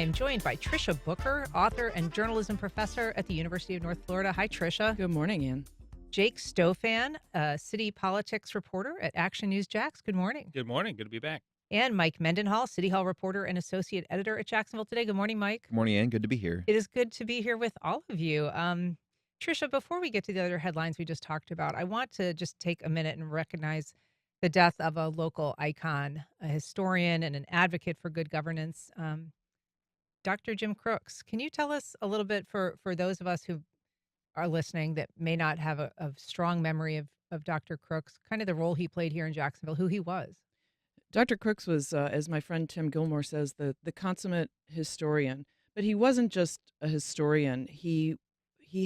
am joined by Tricia Booker, author and journalism professor at the University of North Florida. Hi, Tricia. Good morning, Ann. Jake Stofan, city politics reporter at Action News Jax. Good morning. Good morning. Good to be back. And Mike Mendenhall, City Hall reporter and associate editor at Jacksonville Today. Good morning, Mike. Good morning, Ann. Good to be here. It is good to be here with all of you. Tricia, before we get to the other headlines we just talked about, I want to just take a minute and recognize the death of a local icon, a historian and an advocate for good governance, Dr. Jim Crooks. Can you tell us a little bit for those of us who are listening that may not have a strong memory of Dr. Crooks, kind of the role he played here in Jacksonville, who he was? Dr. Crooks was, as my friend Tim Gilmore says, the consummate historian. But he wasn't just a historian. He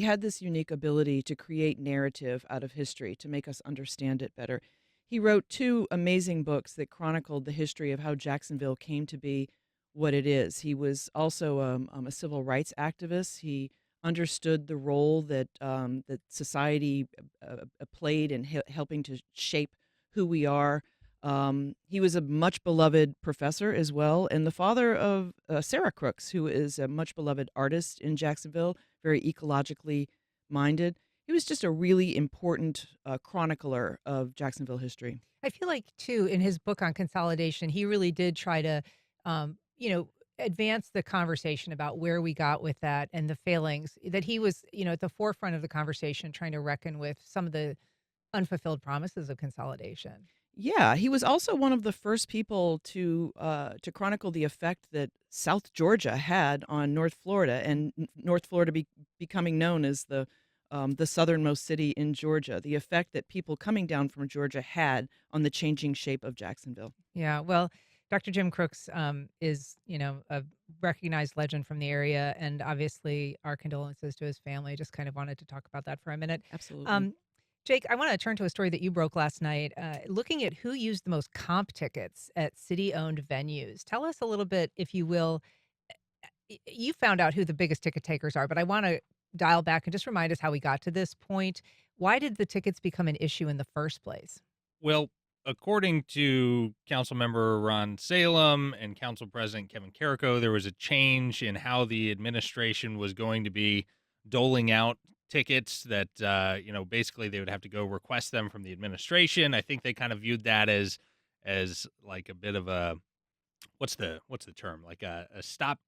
had this unique ability to create narrative out of history, to make us understand it better. He wrote two amazing books that chronicled the history of how Jacksonville came to be what it is. He was also a civil rights activist. He understood the role that that society played in helping to shape who we are. He was a much beloved professor as well, and the father of Sarah Crooks, who is a much beloved artist in Jacksonville, very ecologically minded. He was just a really important chronicler of Jacksonville history. I feel like, too, in his book on consolidation, he really did try to, advance the conversation about where we got with that and the failings, that he was, at the forefront of the conversation, trying to reckon with some of the unfulfilled promises of consolidation. Yeah, he was also one of the first people to chronicle the effect that South Georgia had on North Florida, and North Florida becoming known as the southernmost city in Georgia. The effect that people coming down from Georgia had on the changing shape of Jacksonville. Yeah, well, Dr. Jim Crooks is, a recognized legend from the area, and obviously our condolences to his family. Just kind of wanted to talk about that for a minute. Absolutely. Jake, I want to turn to a story that you broke last night, looking at who used the most comp tickets at city-owned venues. Tell us a little bit, if you will. You found out who the biggest ticket takers are, but I want to dial back and just remind us how we got to this point. Why did the tickets become an issue in the first place? Well, according to Councilmember Ron Salem and Council President Kevin Carrico, there was a change in how the administration was going to be doling out tickets that, basically they would have to go request them from the administration. I think they kind of viewed that as like a bit of a, what's the term? Like a stop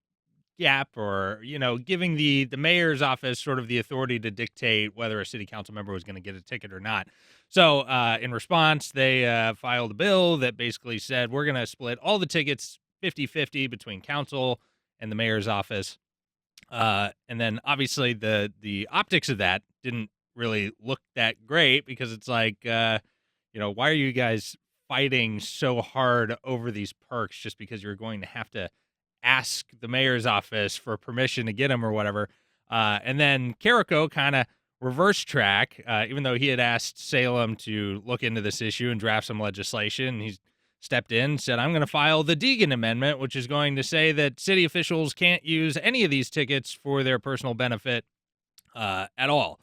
gap, or, giving the mayor's office sort of the authority to dictate whether a city council member was going to get a ticket or not. So in response, they filed a bill that basically said, we're going to split all the tickets 50-50 between council and the mayor's office. And then obviously the optics of that didn't really look that great, because it's like, why are you guys fighting so hard over these perks just because you're going to have to ask the mayor's office for permission to get them or whatever? And then Carrico kind of reverse track, even though he had asked Salem to look into this issue and draft some legislation. He's stepped in, said, I'm going to file the Deegan Amendment, which is going to say that city officials can't use any of these tickets for their personal benefit at all.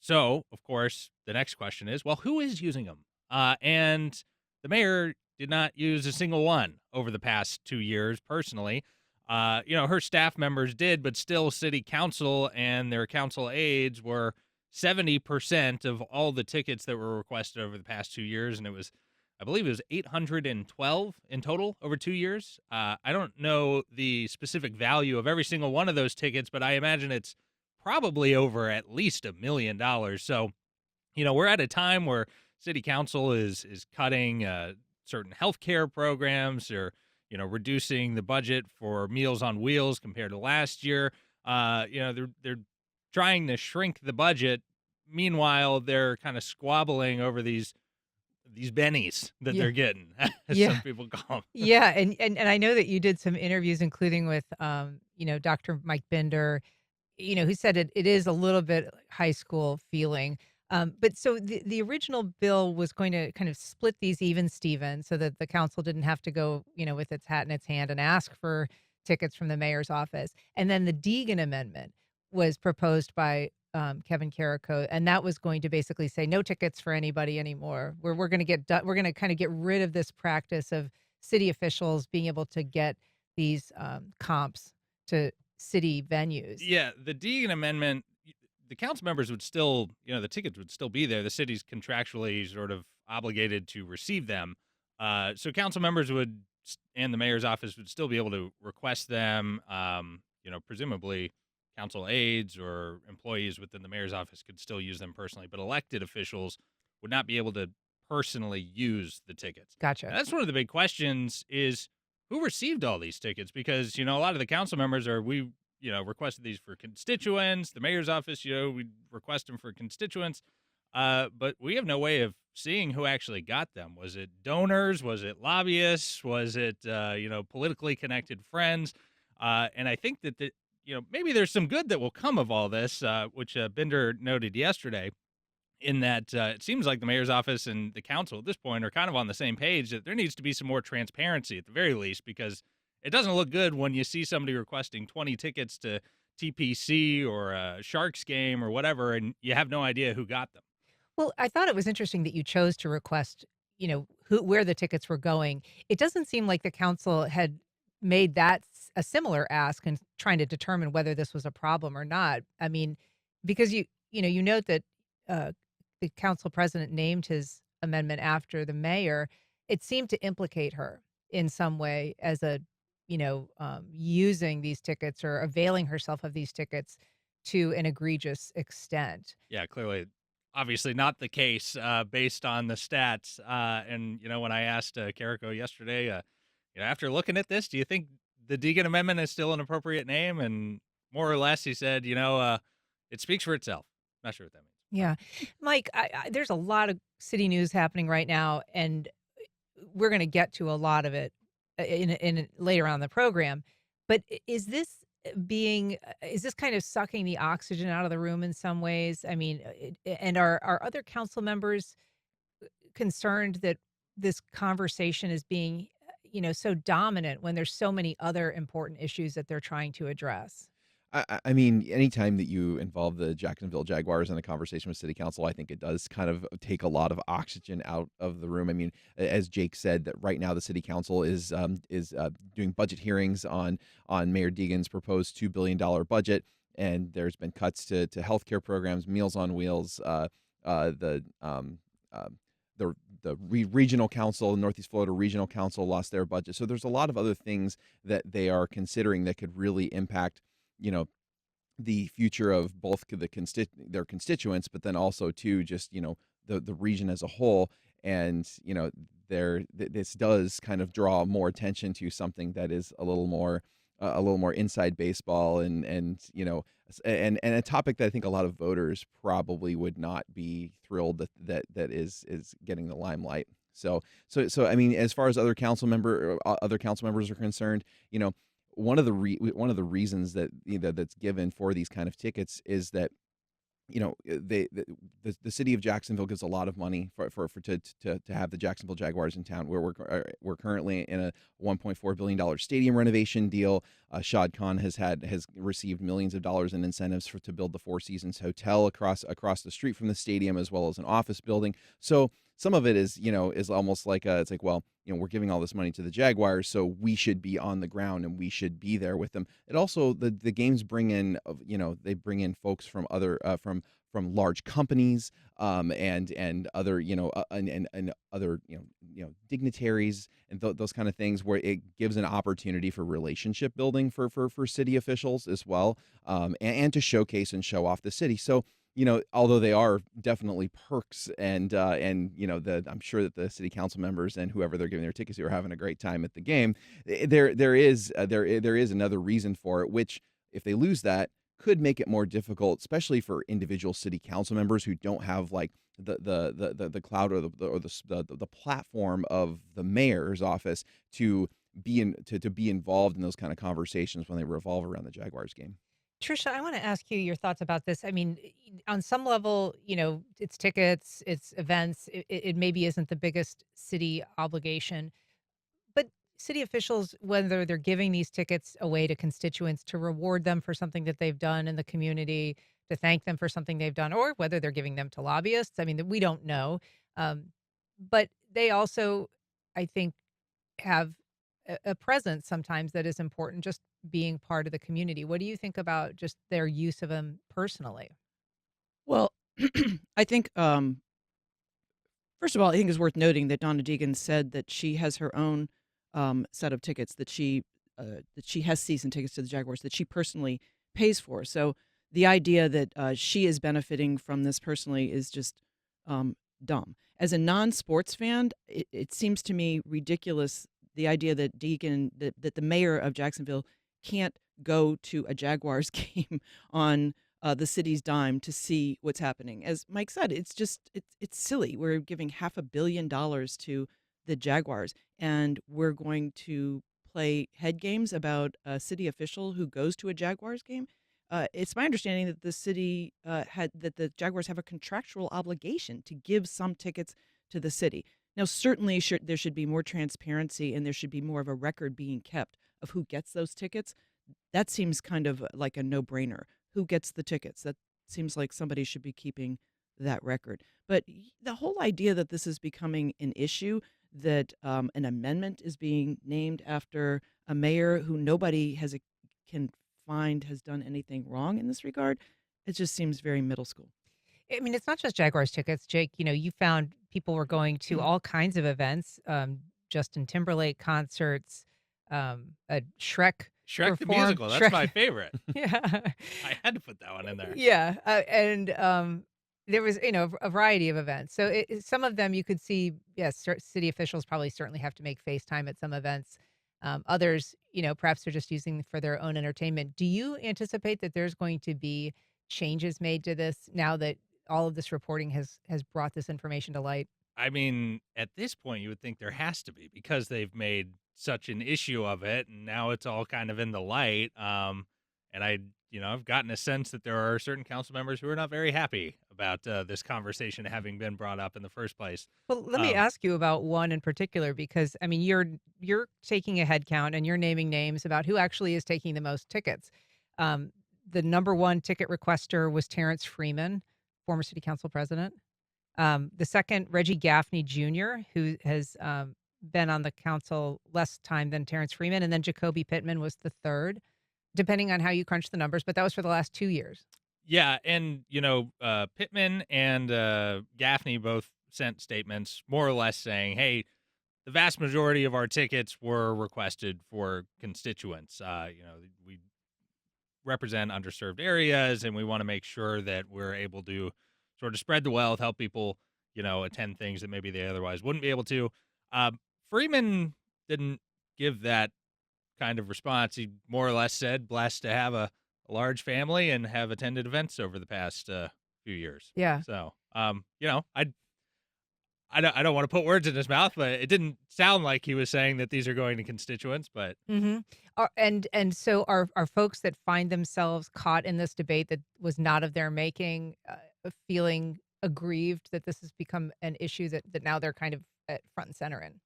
So, of course, the next question is, well, who is using them? And the mayor did not use a single one over the past 2 years personally. Her staff members did, but still city council and their council aides were 70% of all the tickets that were requested over the past 2 years. And I believe it was 812 in total over 2 years. I don't know the specific value of every single one of those tickets, but I imagine it's probably over at least $1 million. So, we're at a time where city council is cutting certain healthcare programs, or, reducing the budget for Meals on Wheels compared to last year. They're trying to shrink the budget. Meanwhile, they're kind of squabbling over these bennies that they're getting, as some people call them. Yeah, and I know that you did some interviews, including with, Dr. Mike Binder, who said it is a little bit high school feeling. But so the original bill was going to kind of split these even Steven, so that the council didn't have to go, with its hat in its hand and ask for tickets from the mayor's office. And then the Deegan Amendment was proposed by Kevin Carrico, and that was going to basically say no tickets for anybody anymore. We're going to kind of get rid of this practice of city officials being able to get these comps to city venues. Yeah, the Deegan amendment, the council members would still, the tickets would still be there. The city's contractually sort of obligated to receive them. So council members and the mayor's office would still be able to request them. Presumably council aides or employees within the mayor's office could still use them personally, but elected officials would not be able to personally use the tickets. Gotcha. And that's one of the big questions is who received all these tickets? Because, a lot of the council members requested these for constituents. The mayor's office, we request them for constituents. But we have no way of seeing who actually got them. Was it donors? Was it lobbyists? Was it, politically connected friends? And I think that, maybe there's some good that will come of all this, which Bender noted yesterday, in that it seems like the mayor's office and the council at this point are kind of on the same page that there needs to be some more transparency at the very least, because it doesn't look good when you see somebody requesting 20 tickets to TPC or a Sharks game or whatever, and you have no idea who got them. Well, I thought it was interesting that you chose to request, where the tickets were going. It doesn't seem like the council had made a similar ask and trying to determine whether this was a problem or not. I mean, because you note that the council president named his amendment after the mayor. It seemed to implicate her in some way as using these tickets or availing herself of these tickets to an egregious extent. Yeah, clearly, obviously not the case based on the stats. And, when I asked Carrico yesterday, after looking at this, do you think the Deegan Amendment is still an appropriate name? And more or less, he said, it speaks for itself. Not sure what that means. Yeah. Mike, there's a lot of city news happening right now, and we're going to get to a lot of it in later on in the program. But is this kind of sucking the oxygen out of the room in some ways? I mean, and are other council members concerned that this conversation is being, so dominant when there's so many other important issues that they're trying to address? I mean, anytime that you involve the Jacksonville Jaguars in a conversation with City Council, I think it does kind of take a lot of oxygen out of the room. I mean, as Jake said, that right now the City Council is doing budget hearings on Mayor Deegan's proposed $2 billion budget, and there's been cuts to healthcare programs, Meals on Wheels, the regional council, Northeast Florida Regional Council lost their budget. So there's a lot of other things that they are considering that could really impact the future of both their constituents, but then also too just the region as a whole. And this does kind of draw more attention to something that is a little more inside baseball, and a topic that I think a lot of voters probably would not be thrilled that is getting the limelight. So I mean, as far as other council members are concerned, one of the reasons that that's given for these kind of tickets is that the city of Jacksonville gives a lot of money to have the Jacksonville Jaguars in town. We're currently in a $1.4 billion stadium renovation deal. Shad Khan has received millions of dollars in incentives to build the Four Seasons Hotel across the street from the stadium, as well as an office building. So some of it is almost like it's like, well, we're giving all this money to the Jaguars, so we should be on the ground and we should be there with them. It also, the games bring in, they bring in folks from other from large companies, and other and other dignitaries and those kind of things, where it gives an opportunity for relationship building for city officials as well, and to showcase and show off the city. So although they are definitely perks, and I'm sure that the city council members and whoever they're giving their tickets to are having a great time at the game. There is another reason for it, which, if they lose that, could make it more difficult, especially for individual city council members who don't have like the clout or the platform of the mayor's office to be involved in those kind of conversations when they revolve around the Jaguars game. Tricia, I want to ask you your thoughts about this. I mean, on some level, it's tickets, it's events. It maybe isn't the biggest city obligation, but city officials, whether they're giving these tickets away to constituents to reward them for something that they've done in the community, to thank them for something they've done, or whether they're giving them to lobbyists, I mean, we don't know. But they also, I think, have a presence sometimes that is important, just being part of the community. What do you think about just their use of him personally? Well, I think, first of all, I think it's worth noting that Donna Deegan said that she has her own set of tickets that she has season tickets to the Jaguars that she personally pays for. So the idea that she is benefiting from this personally is just dumb. As a non-sports fan, it seems to me ridiculous the idea that that the mayor of Jacksonville can't go to a Jaguars game on the city's dime to see what's happening. As Mike said, it's silly. We're giving $500 million to the Jaguars, and we're going to play head games about a city official who goes to a Jaguars game. It's my understanding that the city had that the Jaguars have a contractual obligation to give some tickets to the city. Now, certainly, there should be more transparency, and there should be more of a record being kept of who gets those tickets. That seems kind of like a no-brainer. Who gets the tickets? That seems like somebody should be keeping that record. But the whole idea that this is becoming an issue, that an amendment is being named after a mayor who nobody can find has done anything wrong in this regard, it just seems very middle school. I mean, it's not just Jaguars tickets, Jake. You found people were going to all kinds of events, Justin Timberlake concerts, a Shrek Shrek the perform. musical, that's my favorite. Yeah, I had to put that one in there. yeah, and there was a variety of events. So some of them you could see. Yes, city officials probably certainly have to make FaceTime at some events. Others, perhaps they're just using for their own entertainment. Do you anticipate that there's going to be changes made to this now that all of this reporting has brought this information to light? I mean, at this point, you would think there has to be because they've made such an issue of it, and now it's all kind of in the light. And I've gotten a sense that there are certain council members who are not very happy about this conversation having been brought up in the first place. Well, let me Um, ask you about one in particular because I mean you're taking a head count and you're naming names about who actually is taking the most tickets. The number one ticket requester was Terrence Freeman, former city council president. The second, Reggie Gaffney Jr., who has been on the council less time than Terrence Freeman, and then Jacoby Pittman was the third, depending on how you crunch the numbers. But that was for the last 2 years. yeah, and Pittman and Gaffney both sent statements more or less saying, "Hey, the vast majority of our tickets were requested for constituents. We represent underserved areas, and we want to make sure that we're able to sort of spread the wealth, help people, attend things that maybe they otherwise wouldn't be able to." Freeman didn't give that kind of response. He more or less said, blessed to have a large family and have attended events over the past few years. Yeah. So, I don't want to put words in his mouth, but it didn't sound like he was saying that these are going to constituents. But Mm-hmm. And so are folks that find themselves caught in this debate that was not of their making, feeling aggrieved that this has become an issue that now they're kind of at front and center in?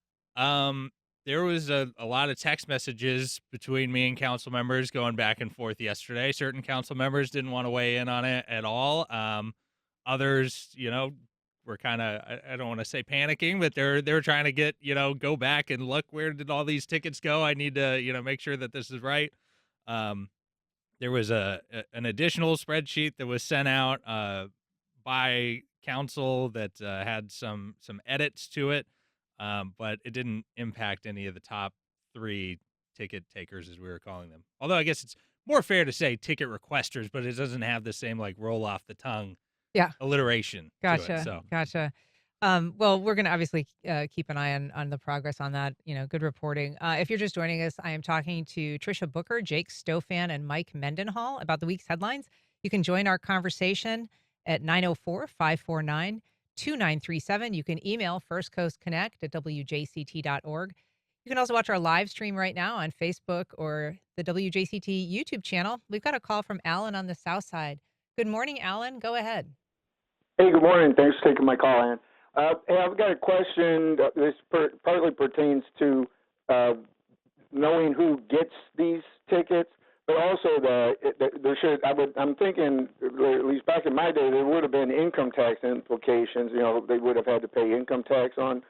there was a lot of text messages between me and council members going back and forth yesterday. Certain council members didn't want to weigh in on it at all. Others, were kind of, I don't want to say panicking, but they're trying to get, go back and look, where did all these tickets go? I need to, make sure that this is right. Um, there was an additional spreadsheet that was sent out by council that had some edits to it, but it didn't impact any of the top three ticket takers, as we were calling them. Although I guess it's more fair to say ticket requesters, but it doesn't have the same roll off the tongue Yeah. alliteration to it. Gotcha. So Gotcha. Well, we're going to obviously keep an eye on the progress on that. Good reporting. If you're just joining us, I am talking to Tricia Booker, Jake Stofan, and Mike Mendenhall about the week's headlines. You can join our conversation at 904-549-2937. You can email firstcoastconnect@wjct.org. You can also watch our live stream right now on Facebook or the WJCT YouTube channel. We've got a call from Alan on the South Side. Good morning, Alan. Go ahead. Hey, good morning. Thanks for taking my call, Ann. Hey, I've got a question. This partly pertains to knowing who gets these tickets, but also there should. I'm thinking, at least back in my day, there would have been income tax implications. They would have had to pay income tax on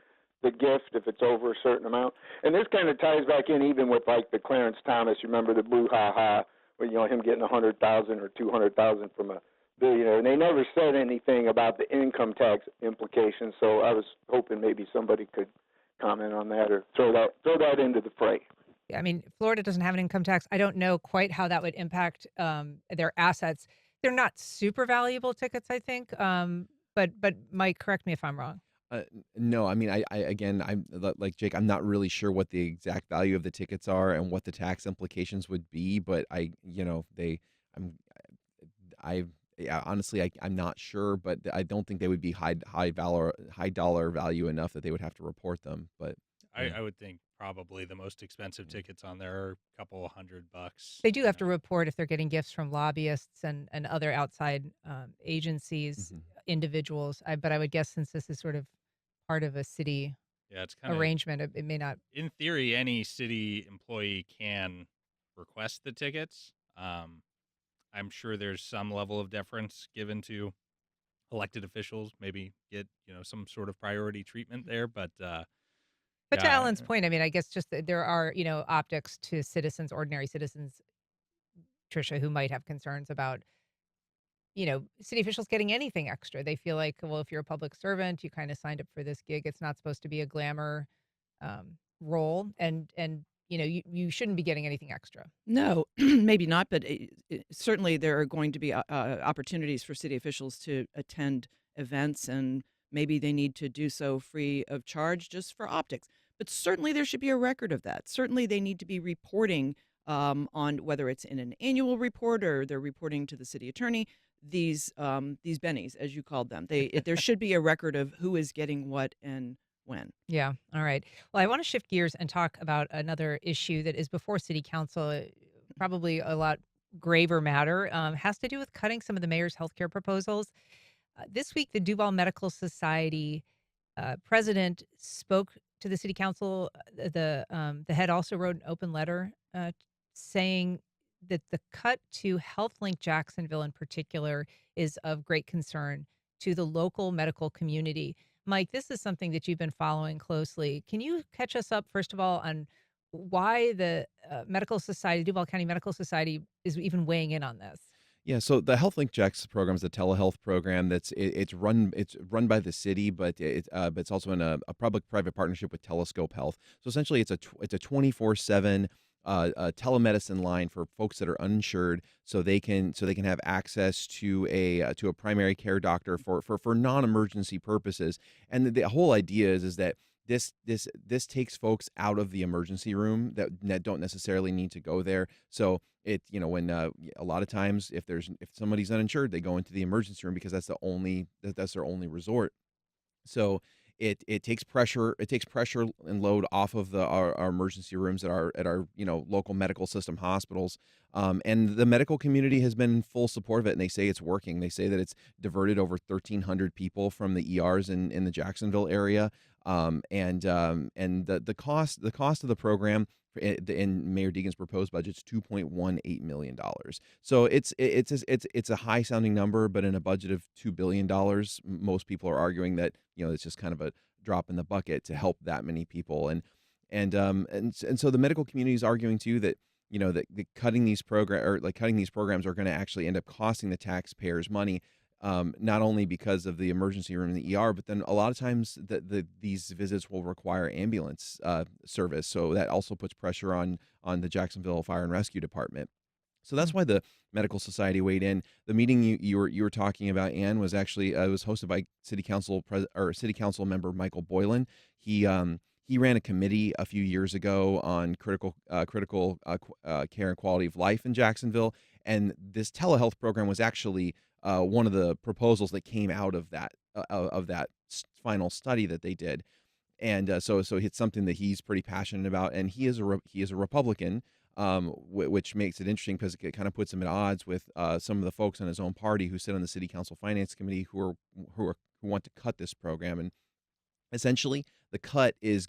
the gift if it's over a certain amount. And this kind of ties back in even with like the Clarence Thomas. You remember the Blue Ha Ha, where him getting 100,000 or 200,000 from a billionaire, and they never said anything about the income tax implications. So I was hoping maybe somebody could comment on that or throw that into the fray. Yeah, I mean, Florida doesn't have an income tax. I don't know quite how that would impact their assets. They're not super valuable tickets, I think. But Mike, correct me if I'm wrong. No, I mean, I again, like Jake, I'm not really sure what the exact value of the tickets are and what the tax implications would be, but I'm, I, yeah, honestly, I'm not sure, but I don't think they would be high dollar value enough that they would have to report them. But yeah. I would think probably the most expensive tickets on there are a couple $100. They do have to report if they're getting gifts from lobbyists and other outside agencies, Mhm. individuals. But I would guess since this is sort of part of a city Yeah, it's kind of, arrangement, it may not. in theory, any city employee can request the tickets. I'm sure there's some level of deference given to elected officials, maybe get, some sort of priority treatment there. But But to yeah, Alan's point, I mean, I guess just that there are, optics to citizens, ordinary citizens, Tricia, who might have concerns about, city officials getting anything extra. They feel like, well, if you're a public servant, you kind of signed up for this gig. It's not supposed to be a glamour role, and you shouldn't be getting anything extra. No, maybe not, but certainly there are going to be opportunities for city officials to attend events, and maybe they need to do so free of charge just for optics. But certainly there should be a record of that. Certainly they need to be reporting on whether it's in an annual report or they're reporting to the city attorney. These bennies, as you called them, there should be a record of who is getting what and when. Yeah. All right. Well, I want to shift gears and talk about another issue that is before city council, probably a lot graver matter, has to do with cutting some of the mayor's healthcare proposals. This week, the Duval Medical Society president spoke to the city council. The head also wrote an open letter saying that the cut to HealthLink Jacksonville in particular is of great concern to the local medical community. Mike, this is something that you've been following closely. Can you catch us up, first of all, on why the Medical Society, Duval County Medical Society, is even weighing in on this? Yeah, so the HealthLink Jax program is a telehealth program it's run by the city, but it's also in a public-private partnership with Telescope Health. So essentially, it's a 24/7 telemedicine line for folks that are uninsured, so they can have access to a primary care doctor for non-emergency purposes. And the whole idea is that this takes folks out of the emergency room that don't necessarily need to go there. So when a lot of times if somebody's uninsured, they go into the emergency room because that's their only resort. So it takes pressure and load off of our emergency rooms at our local medical system hospitals. And the medical community has been in full support of it, and they say it's working. They say that it's diverted over 1,300 people from the ERs in the Jacksonville area. And the cost of the program in Mayor Deegan's proposed budget is $2.18 million. So it's a high sounding number, but in a budget of $2 billion, most people are arguing that it's just kind of a drop in the bucket to help that many people. And so the medical community is arguing too that that cutting these programs are going to actually end up costing the taxpayers money. Not only because of the emergency room in the ER, but then a lot of times these visits will require ambulance service. So that also puts pressure on the Jacksonville Fire and Rescue Department. So that's why the Medical Society weighed in. The meeting you were talking about, Ann, was actually was hosted by City Council member Michael Boylan. He ran a committee a few years ago on critical care and quality of life in Jacksonville, and this telehealth program was actually one of the proposals that came out of that final study that they did. And so it's something that he's pretty passionate about, and he is a Republican, which makes it interesting because it kind of puts him at odds with some of the folks on his own party who sit on the City Council Finance Committee who want to cut this program. And essentially, the cut is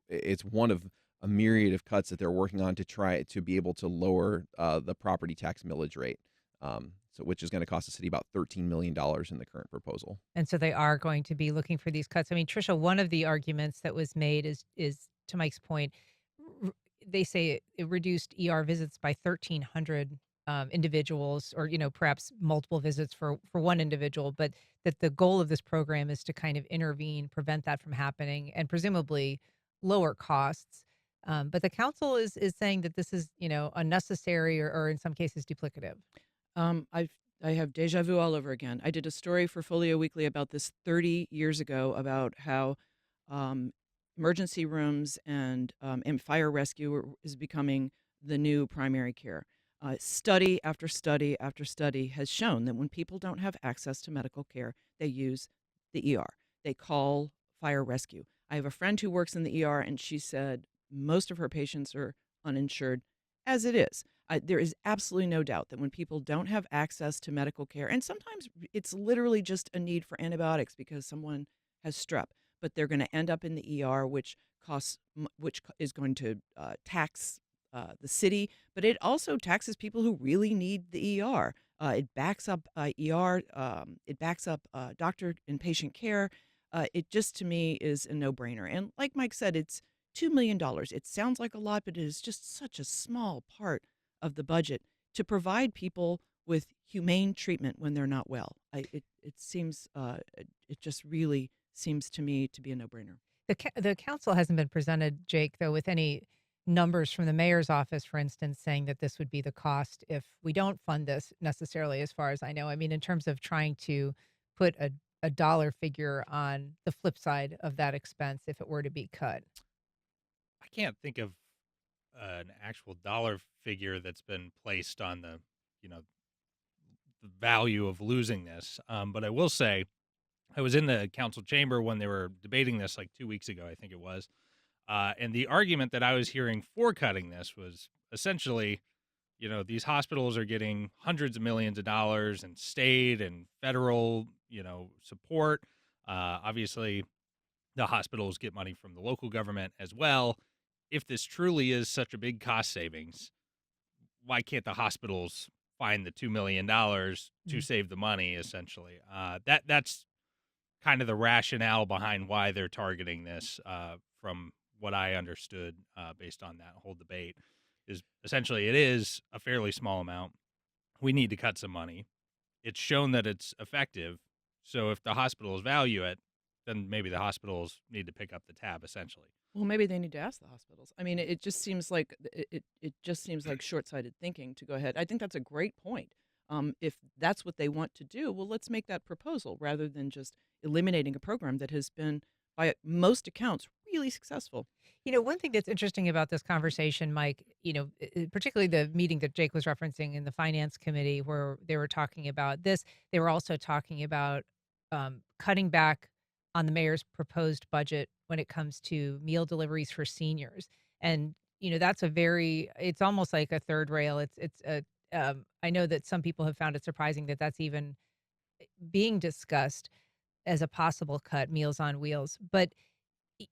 it's one of a myriad of cuts that they're working on to try to be able to lower the property tax millage rate. So which is going to cost the city about $13 million in the current proposal. And so they are going to be looking for these cuts. I mean, Tricia, one of the arguments that was made is to Mike's point, r- they say it reduced ER visits by 1,300 individuals, or perhaps multiple visits for one individual, but that the goal of this program is to kind of intervene, prevent that from happening, and presumably lower costs. But the council is saying that this is unnecessary, or in some cases duplicative. I have deja vu all over again. I did a story for Folio Weekly about this 30 years ago about how um, emergency rooms and fire rescue is becoming the new primary care. Study after study after study has shown that when people don't have access to medical care, they use the ER. They call fire rescue. I have a friend who works in the ER, and she said most of her patients are uninsured as it is. There is absolutely no doubt that when people don't have access to medical care, and sometimes it's literally just a need for antibiotics because someone has strep, but they're going to end up in the ER, which is going to tax the city, but it also taxes people who really need the ER. It backs up ER. It backs up doctor and patient care. It just, to me, is a no-brainer. And like Mike said, it's $2 million. It sounds like a lot, but it is just such a small part of the budget to provide people with humane treatment when they're not well. It just really seems to me to be a no-brainer. The council hasn't been presented, Jake, though, with any numbers from the mayor's office, for instance, saying that this would be the cost if we don't fund this necessarily, as far as I know. I mean, in terms of trying to put a dollar figure on the flip side of that expense if it were to be cut. I can't think of an actual dollar figure that's been placed on the value of losing this. But I will say, I was in the council chamber when they were debating this like 2 weeks ago, I think it was. And the argument that I was hearing for cutting this was essentially, these hospitals are getting hundreds of millions of dollars in state and federal, support. Obviously, the hospitals get money from the local government as well. If this truly is such a big cost savings, why can't the hospitals find the $2 million to save the money? Essentially, that's kind of the rationale behind why they're targeting this. From what I understood, based on that whole debate, is essentially it is a fairly small amount. We need to cut some money. It's shown that it's effective. So if the hospitals value it, then maybe the hospitals need to pick up the tab, essentially. Well, maybe they need to ask the hospitals. I mean, it just seems like it just seems like short-sighted thinking to go ahead. I think that's a great point. If that's what they want to do, well, let's make that proposal rather than just eliminating a program that has been, by most accounts, really successful. One thing that's interesting about this conversation, Mike, particularly the meeting that Jake was referencing in the finance committee where they were talking about this, they were also talking about cutting back on the mayor's proposed budget when it comes to meal deliveries for seniors. And, that's it's almost like a third rail. I know that some people have found it surprising that that's even being discussed as a possible cut, Meals on Wheels. But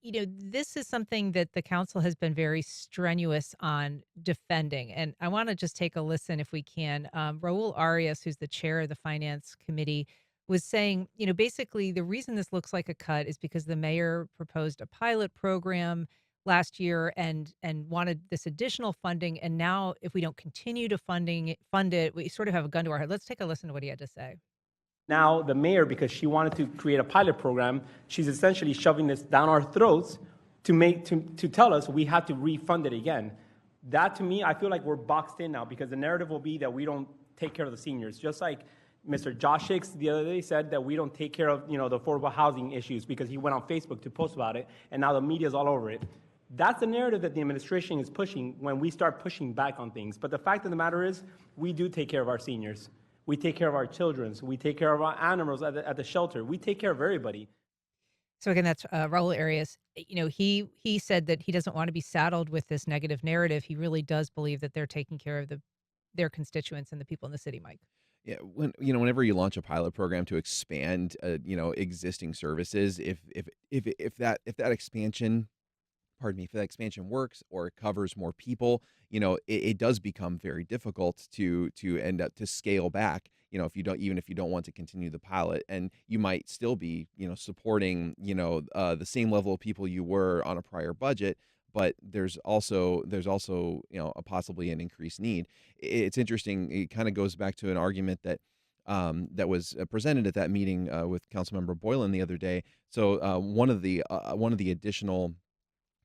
this is something that the council has been very strenuous on defending. And I want to just take a listen if we can. Raul Arias, who's the chair of the finance committee, was saying, basically the reason this looks like a cut is because the mayor proposed a pilot program last year and wanted this additional funding. And now if we don't continue to fund it, we sort of have a gun to our head. Let's take a listen to what he had to say. Now, the mayor, because she wanted to create a pilot program, she's essentially shoving this down our throats to tell us we have to refund it again. That, to me, I feel like we're boxed in now because the narrative will be that we don't take care of the seniors. Just like Mr. Josh Hicks the other day said that we don't take care of the affordable housing issues because he went on Facebook to post about it, and now the media's all over it. That's the narrative that the administration is pushing when we start pushing back on things. But the fact of the matter is, we do take care of our seniors. We take care of our children. We take care of our animals at the shelter. We take care of everybody. So again, that's Raul Arias. He said that he doesn't want to be saddled with this negative narrative. He really does believe that they're taking care of their constituents and the people in the city, Mike. Yeah, whenever you launch a pilot program to expand existing services, if that expansion pardon me, if that expansion works or it covers more people, it does become very difficult to end up to scale back. If you don't, even if you don't want to continue the pilot, and you might still be, supporting, the same level of people you were on a prior budget, but there's also a possibly an increased need. It's interesting. It kind of goes back to an argument that was presented at that meeting with Councilmember Boylan the other day. So one of the additional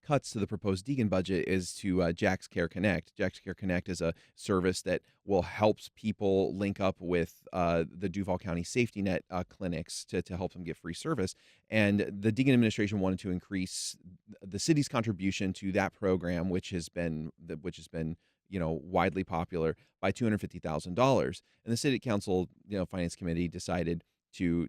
cuts to the proposed Deegan budget is to Jax Care Connect. Jax Care Connect is a service that will helps people link up with the Duval County Safety Net clinics to help them get free service. And the Deegan administration wanted to increase the city's contribution to that program, which has been widely popular, by $250,000. And the city council finance committee decided to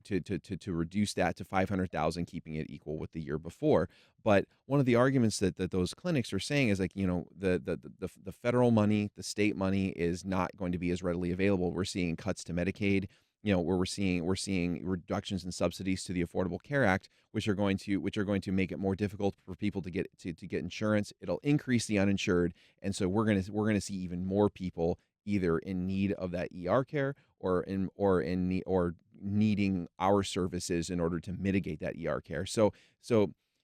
reduce that to 500,000, keeping it equal with the year before. But one of the arguments that those clinics are saying is, like, the federal money, the state money is not going to be as readily available. We're seeing cuts to Medicaid, where we're seeing reductions in subsidies to the Affordable Care Act, which are going to make it more difficult for people to get insurance. It'll increase the uninsured, and so we're gonna see even more people either in need of that ER care or needing our services in order to mitigate that ER care. So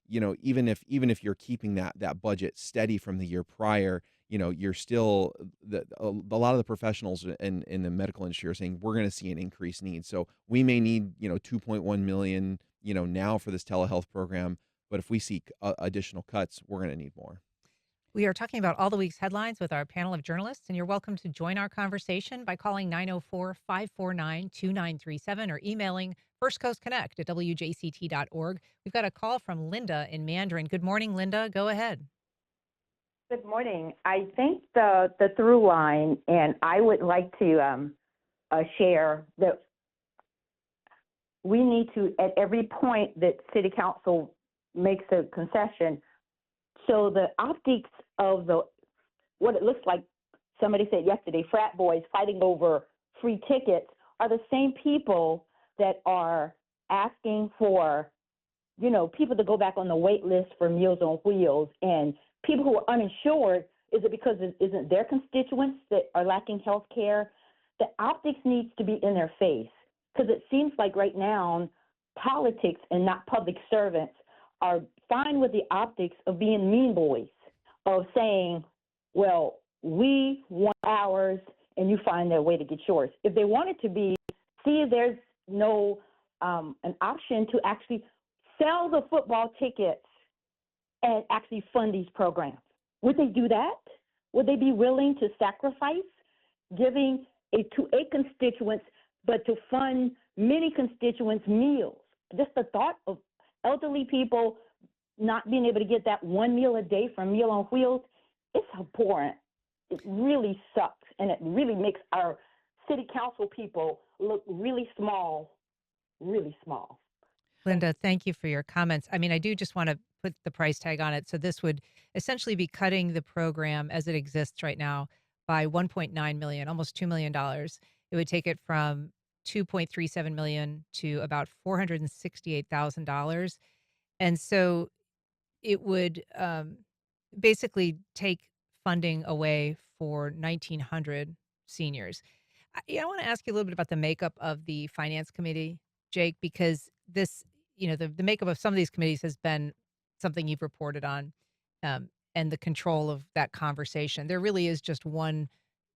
even if you're keeping that budget steady from the year prior, you're still a lot of the professionals in the medical industry are saying we're going to see an increased need. So we may need 2.1 million now for this telehealth program, but if we see additional cuts, we're going to need more. We are talking about all the week's headlines with our panel of journalists, and you're welcome to join our conversation by calling 904-549-2937 or emailing firstcoastconnect@wjct.org. We've got a call from Linda in Mandarin. Good morning, Linda. Go ahead. Good morning. I think the through line, and I would like to share that we need to, at every point that City Council makes a concession, so the optics of what it looks like, somebody said yesterday, frat boys fighting over free tickets, are the same people that are asking for, people to go back on the wait list for Meals on Wheels, and people who are uninsured. Is it because it isn't their constituents that are lacking health care? The optics needs to be in their face, because it seems like right now politics and not public servants are fine with the optics of being mean boys, of saying, well, we want ours and you find their way to get yours. If they wanted to be, see if there's no an option to actually sell the football tickets and actually fund these programs. Would they do that? Would they be willing to sacrifice giving to a constituents, but to fund many constituents' meals? Just the thought of elderly people not being able to get that one meal a day from Meal on Wheels, it's abhorrent. It really sucks, and it really makes our city council people look really small, really small. Linda, thank you for your comments. I mean, I do just want to put the price tag on it. So this would essentially be cutting the program as it exists right now by 1.9 million, almost $2 million. It would take it from 2.37 million to about $468,000. And so it would basically take funding away for 1,900 seniors. I want to ask you a little bit about the makeup of the finance committee, Jake, because this, the makeup of some of these committees has been something you've reported on, and the control of that conversation. There really is just one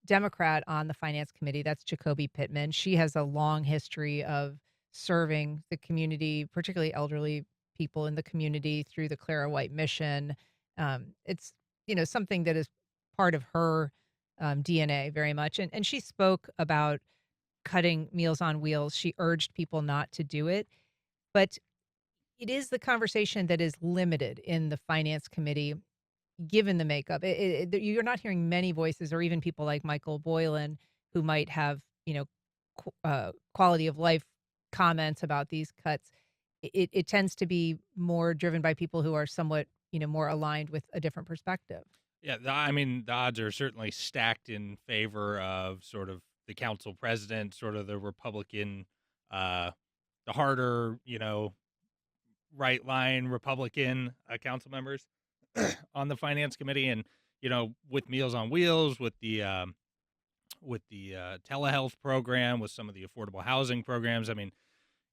Democrat on the finance committee. That's Jacoby Pittman. She has a long history of serving the community, particularly elderly people in the community, through the Clara White mission. It's, something that is part of her DNA very much. And she spoke about cutting Meals on Wheels. She urged people not to do it. But it is the conversation that is limited in the finance committee, given the makeup. You're not hearing many voices, or even people like Michael Boylan, who might have, quality of life comments about these cuts. It tends to be more driven by people who are somewhat, more aligned with a different perspective. Yeah, the odds are certainly stacked in favor of sort of the council president, sort of the Republican, the harder, right line Republican council members. on the finance committee, and with Meals on Wheels, with the telehealth program, with some of the affordable housing programs. I mean,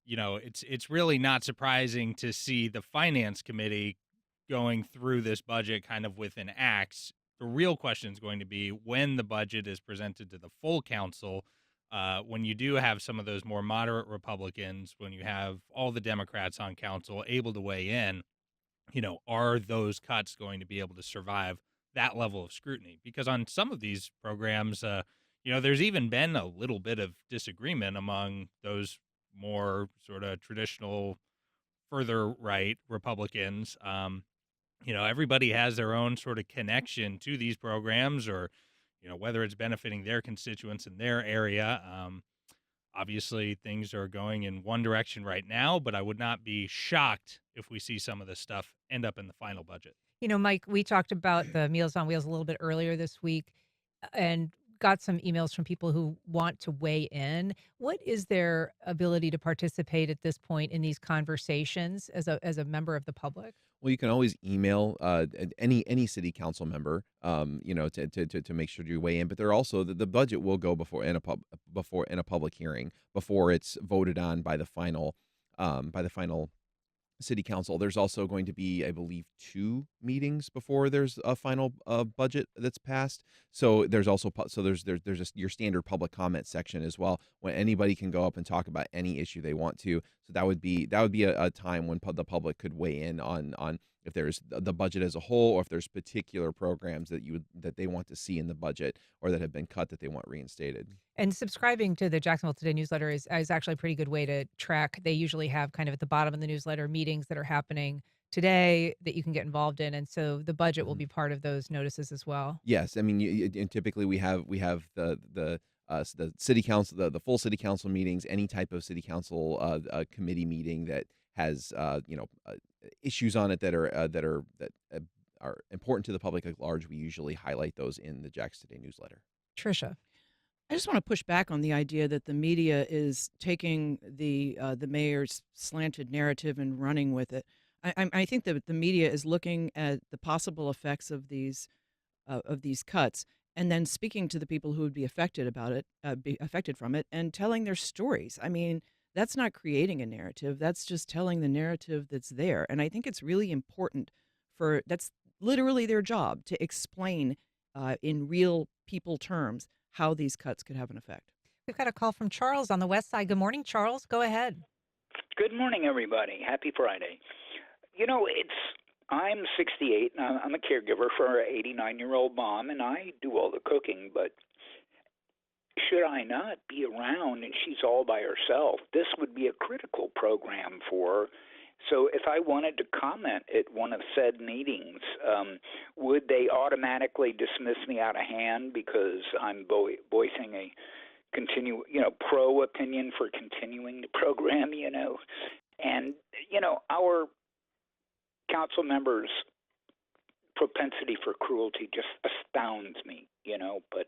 it's really not surprising to see the finance committee going through this budget kind of with an axe. The real question is going to be when the budget is presented to the full council, when you do have some of those more moderate Republicans, when you have all the Democrats on council able to weigh in, are those cuts going to be able to survive that level of scrutiny? Because on some of these programs, there's even been a little bit of disagreement among those more sort of traditional, further right Republicans. Everybody has their own sort of connection to these programs, or, whether it's benefiting their constituents in their area. Obviously, things are going in one direction right now, but I would not be shocked if we see some of this stuff end up in the final budget. Mike, we talked about the Meals on Wheels a little bit earlier this week and got some emails from people who want to weigh in. What is their ability to participate at this point in these conversations as a member of the public? Well, you can always email any city council member, to make sure you weigh in. But they're also the budget will go before in a public hearing before it's voted on by the final city council. There's also going to be, I believe, 2 meetings before there's a final budget that's passed. So there's also there's just your standard public comment section as well, when anybody can go up and talk about any issue they want to. So that would be a time when the public could weigh in on if there's the budget as a whole, or if there's particular programs that they want to see in the budget, or that have been cut that they want reinstated. And subscribing to the Jacksonville Today newsletter is actually a pretty good way to track. They usually have kind of at the bottom of the newsletter meetings that are happening today that you can get involved in. And so the budget will be part of those notices as well. Yes, I mean, and typically we have the city council, the full city council meetings, any type of city council committee meeting that has issues on it that are important to the public at large. We usually highlight those in the Jax Today newsletter. Tricia. I just want to push back on the idea that the media is taking the mayor's slanted narrative and running with it. I think that the media is looking at the possible effects of these cuts, and then speaking to the people who would be affected from it, and telling their stories. I mean, that's not creating a narrative. That's just telling the narrative that's there. And I think it's really important that's literally their job, to explain in real people terms how these cuts could have an effect. We've got a call from Charles on the west side. Good morning, Charles. Go ahead. Good morning, everybody. Happy Friday. I'm 68, and I'm a caregiver for an 89-year-old mom, and I do all the cooking, but should I not be around and she's all by herself, this would be a critical program for her. So if I wanted to comment at one of said meetings, would they automatically dismiss me out of hand because I'm voicing a pro opinion for continuing the program, And, our council members' propensity for cruelty just astounds me, but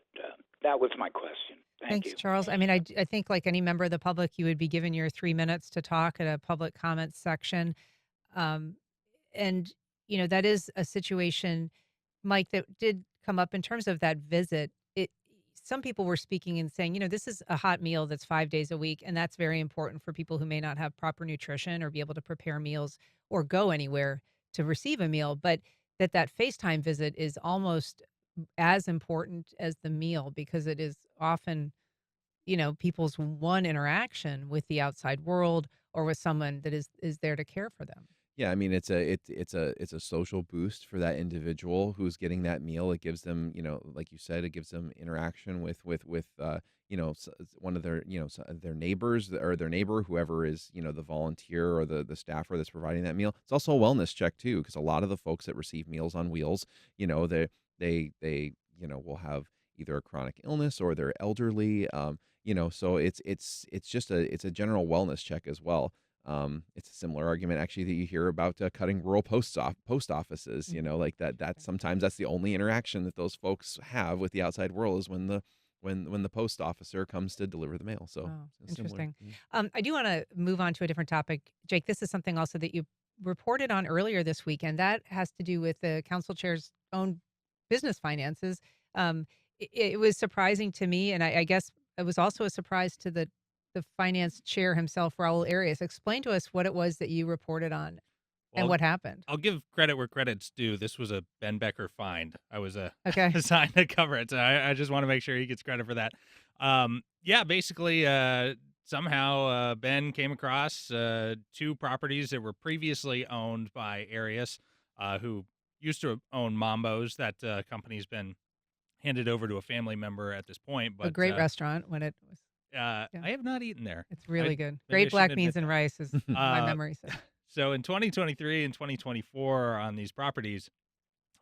that was my question. Thanks, you. Charles. I mean, I think like any member of the public, you would be given your 3 minutes to talk at a public comment section. And, that is a situation, Mike, that did come up in terms of that visit. Some people were speaking and saying, this is a hot meal that's 5 days a week, and that's very important for people who may not have proper nutrition or be able to prepare meals or go anywhere to receive a meal. But that FaceTime visit is almost as important as the meal, because it is often, people's one interaction with the outside world or with someone that is there to care for them. Yeah, I mean, it's a social boost for that individual who's getting that meal. It gives them, like you said, it gives them interaction with one of their, their neighbors, or their neighbor, whoever is, the volunteer or the staffer that's providing that meal. It's also a wellness check too, because a lot of the folks that receive Meals on Wheels, they will have either a chronic illness or they're elderly, so it's just a general wellness check as well. It's a similar argument actually that you hear about cutting rural post offices, like that sometimes that's the only interaction that those folks have with the outside world, is when the post officer comes to deliver the mail. So Oh, it's similar. interesting. I do want to move on to a different topic. Jake, this is something also that you reported on earlier this week, and that has to do with the council chair's own business finances. It was surprising to me, and I guess it was also a surprise to the finance chair himself, Raul Arias. Explain to us what it was that you reported on and Well, what happened. I'll give credit where credit's due. This was a Ben Becker find. I was Okay. assigned to cover it, so I just want to make sure he gets credit for that. Yeah, basically, somehow Ben came across two properties that were previously owned by Arias, who used to own Mambo's. That company's been handed over to a family member at this point, A but great restaurant when it was yeah, I have not eaten there. it's really good. Maybe I Great shouldn't black admit beans and that. rice is my Uh, memory says. so in 2023 and 2024 on these properties,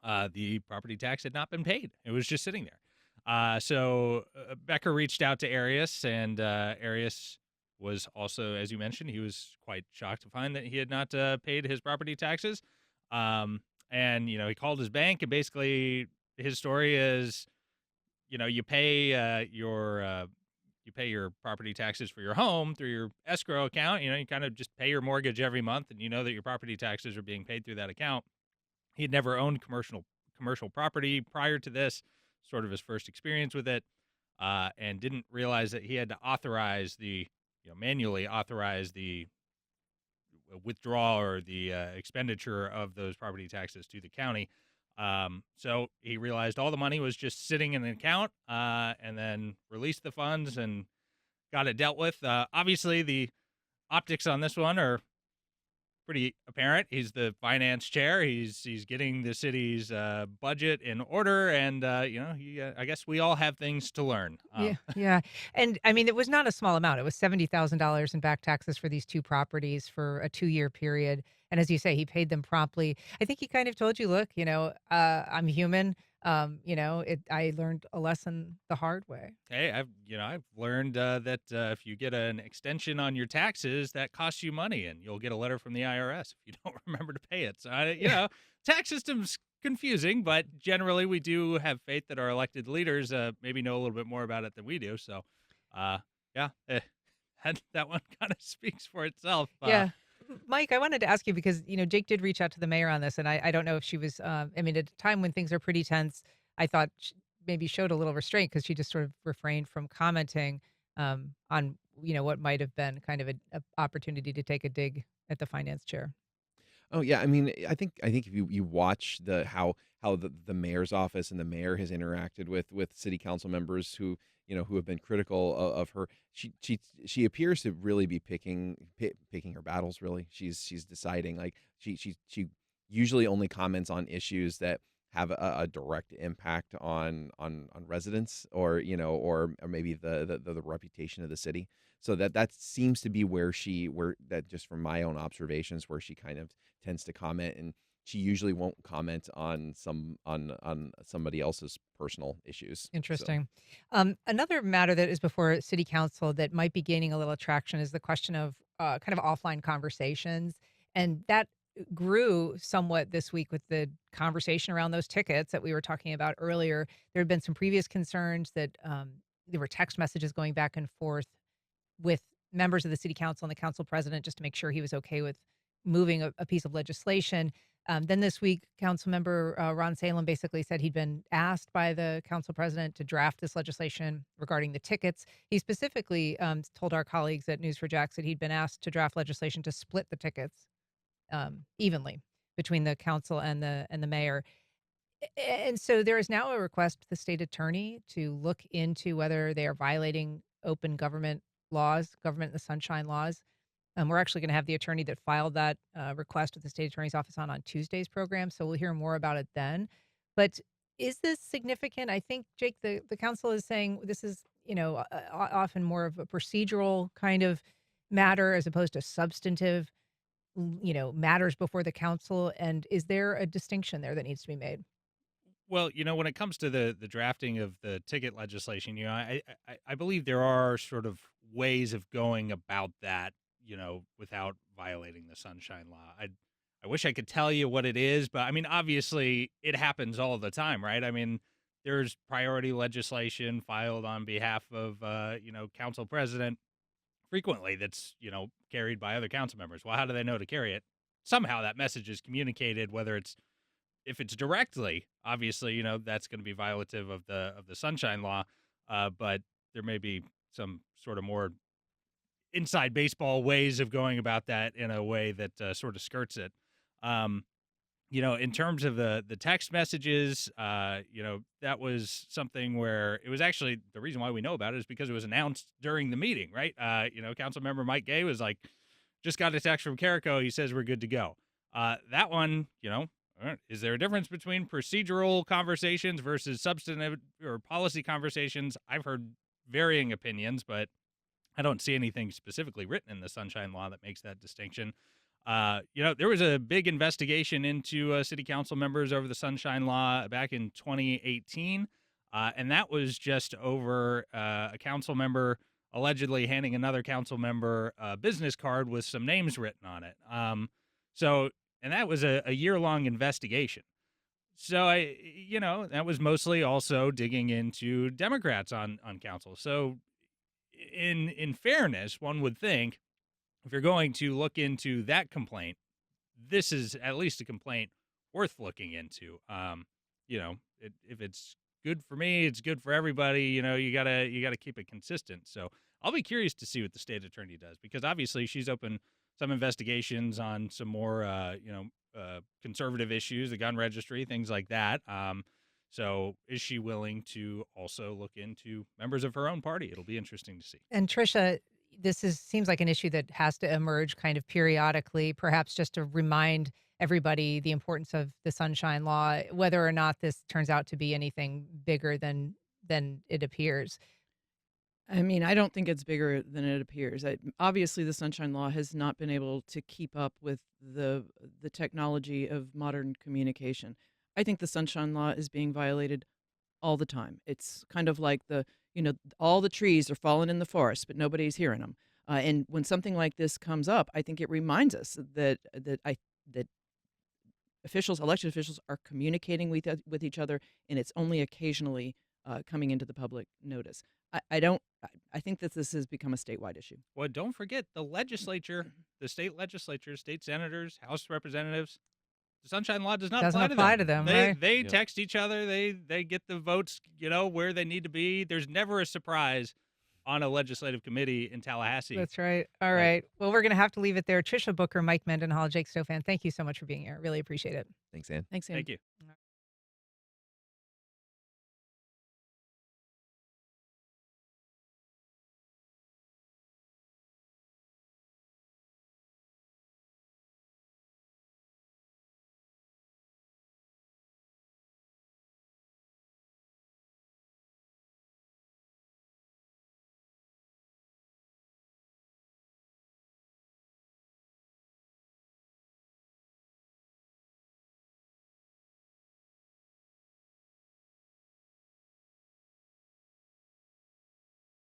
the property tax had not been paid. It was just sitting there. So Becker reached out to Arias, and Arias was also, as you mentioned, he was quite shocked to find that he had not paid his property taxes. And he called his bank, and basically his story is, you pay you pay your property taxes for your home through your escrow account. You kind of just pay your mortgage every month, and you know that your property taxes are being paid through that account. He had never owned commercial property prior to this, sort of his first experience with it, and didn't realize that he had to manually authorize the withdrawal or the expenditure of those property taxes to the county. So he realized all the money was just sitting in an account, and then released the funds and got it dealt with. Obviously, the optics on this one are pretty apparent. He's the finance chair. He's getting the city's budget in order, and I guess we all have things to learn. Yeah, yeah, and I mean, it was not a small amount. It was $70,000 in back taxes for these two properties for a 2-year period, and as you say, he paid them promptly. I think he kind of told you, "Look, I'm human. I learned a lesson the hard way." Hey, I've learned that if you get an extension on your taxes, that costs you money, and you'll get a letter from the IRS if you don't remember to pay it. So, tax system's confusing, but generally we do have faith that our elected leaders maybe know a little bit more about it than we do. So, yeah, that one kind of speaks for itself. Yeah. Mike, I wanted to ask you because, Jake did reach out to the mayor on this, and I don't know if she was, I mean, at a time when things are pretty tense, I thought maybe showed a little restraint because she just sort of refrained from commenting on, what might have been kind of a opportunity to take a dig at the finance chair. Oh yeah, I mean, I think if you watch how the mayor's office and the mayor has interacted with city council members who have been critical of her, she appears to really be picking her battles. Really, she's deciding, like, she usually only comments on issues that have a direct impact on residents, or maybe the reputation of the city. So that seems to be where that, just from my own observations, where she kind of tends to comment, and she usually won't comment on somebody else's personal issues. So, Interesting. Another matter that is before city council that might be gaining a little traction is the question of kind of offline conversations. And that grew somewhat this week with the conversation around those tickets that we were talking about earlier. There had been some previous concerns that there were text messages going back and forth with members of the city council and the council president just to make sure he was okay with moving a piece of legislation. Then this week, council member Ron Salem basically said he'd been asked by the council president to draft this legislation regarding the tickets. He specifically told our colleagues at News for Jax that he'd been asked to draft legislation to split the tickets evenly between the council and the mayor. And so there is now a request to the state attorney to look into whether they are violating open government laws, government in the sunshine laws. We're actually going to have the attorney that filed that request with the state attorney's office on Tuesday's program, so we'll hear more about it then. But is this significant? I think, Jake, the council is saying this is, often more of a procedural kind of matter as opposed to substantive, matters before the council. And is there a distinction there that needs to be made? Well, when it comes to the drafting of the ticket legislation, I believe there are sort of ways of going about that, without violating the Sunshine Law. I wish I could tell you what it is, but I mean, obviously, it happens all the time, right? I mean, there's priority legislation filed on behalf of, council president frequently that's, carried by other council members. Well, how do they know to carry it? somehow that message is communicated, whether it's if it's directly, obviously, that's going to be violative of the Sunshine Law, but there may be some sort of more inside baseball ways of going about that in a way that sort of skirts it. In terms of the text messages, that was something where it was actually the reason why we know about it is because it was announced during the meeting, right? Council member Mike Gay was like, just got a text from Carrico. He says we're good to go. That one, is there a difference between procedural conversations versus substantive or policy conversations? I've heard varying opinions, but I don't see anything specifically written in the Sunshine Law that makes that distinction. There was a big investigation into city council members over the Sunshine Law back in 2018, and that was just over a council member allegedly handing another council member a business card with some names written on it. And that was a year-long investigation. So that was mostly also digging into Democrats on council. So in fairness, one would think if you're going to look into that complaint, this is at least a complaint worth looking into. If it's good for me, it's good for everybody. You gotta keep it consistent. So I'll be curious to see what the state attorney does, because obviously she's opened some investigations on some more, conservative issues, the gun registry, things like that. So is she willing to also look into members of her own party? It'll be interesting to see. And Tricia, seems like an issue that has to emerge kind of periodically, perhaps just to remind everybody the importance of the Sunshine Law, whether or not this turns out to be anything bigger than it appears. I mean, I don't think it's bigger than it appears. Obviously, the Sunshine Law has not been able to keep up with the technology of modern communication. I think the Sunshine Law is being violated all the time. It's kind of like all the trees are falling in the forest, but nobody's hearing them. And when something like this comes up, I think it reminds us that elected officials are communicating with each other, and it's only occasionally coming into the public notice. I think that this has become a statewide issue. Well, don't forget the legislature, the state legislature, state senators, House representatives. The Sunshine Law doesn't apply to them. Right? They text each other. They get the votes, where they need to be. There's never a surprise on a legislative committee in Tallahassee. That's right. All right. Well, we're going to have to leave it there. Tricia Booker, Mike Mendenhall, Jake Stofan, thank you so much for being here. Really appreciate it. Thanks, Ann. Thanks, Ann. Thank you.